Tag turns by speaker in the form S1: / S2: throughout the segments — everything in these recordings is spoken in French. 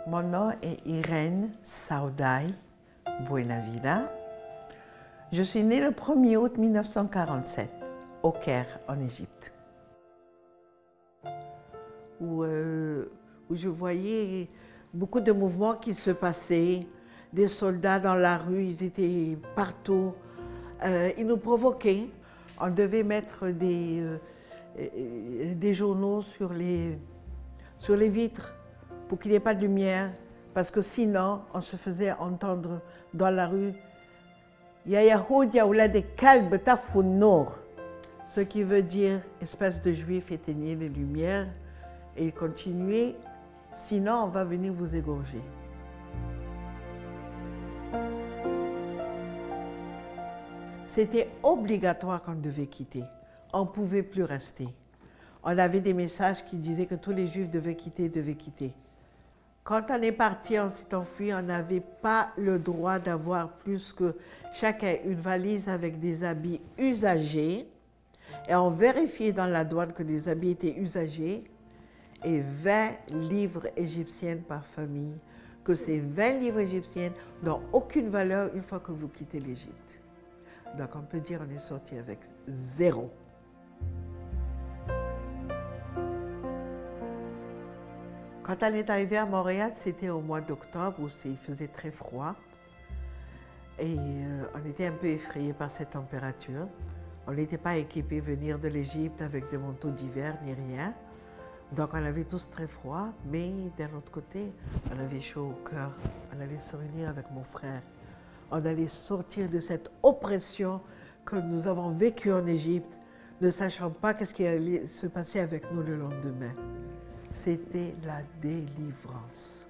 S1: Mon nom est Irène Saudaï Buenavida. Je suis née le 1er août 1947 au Caire, en Égypte, où je voyais beaucoup de mouvements qui se passaient, des soldats dans la rue, ils étaient partout. Ils nous provoquaient. On devait mettre des journaux sur les vitres pour qu'il n'y ait pas de lumière, parce que sinon, on se faisait entendre dans la rue « Ya Yahoud Yaoula de Kalb Tafounnour », ce qui veut dire « espèce de juif, éteignez les lumières » et continuez, sinon on va venir vous égorger. C'était obligatoire qu'on devait quitter. On ne pouvait plus rester. On avait des messages qui disaient que tous les Juifs devaient quitter. Quand on est parti, on s'est enfui, on n'avait pas le droit d'avoir plus que chacun une valise avec des habits usagés. Et on vérifiait dans la douane que les habits étaient usagés. Et 20 livres égyptiennes par famille, que ces 20 livres égyptiennes n'ont aucune valeur une fois que vous quittez l'Égypte. Donc on peut dire qu'on est sorti avec 0. Quand on est arrivé à Montréal, c'était au mois d'octobre où il faisait très froid. Et on était un peu effrayés par cette température. On n'était pas équipés venir de l'Égypte avec des manteaux d'hiver ni rien. Donc on avait tous très froid, mais d'un autre côté, on avait chaud au cœur. On allait se réunir avec mon frère. On allait sortir de cette oppression que nous avons vécue en Égypte, ne sachant pas qu'est-ce qui allait se passer avec nous le lendemain. C'était la délivrance.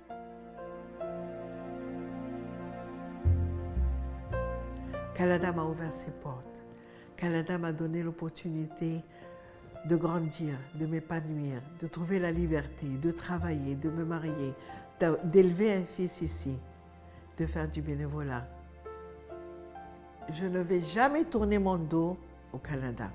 S1: Canada m'a ouvert ses portes. Canada m'a donné l'opportunité de grandir, de m'épanouir, de trouver la liberté, de travailler, de me marier, d'élever un fils ici, de faire du bénévolat. Je ne vais jamais tourner mon dos au Canada.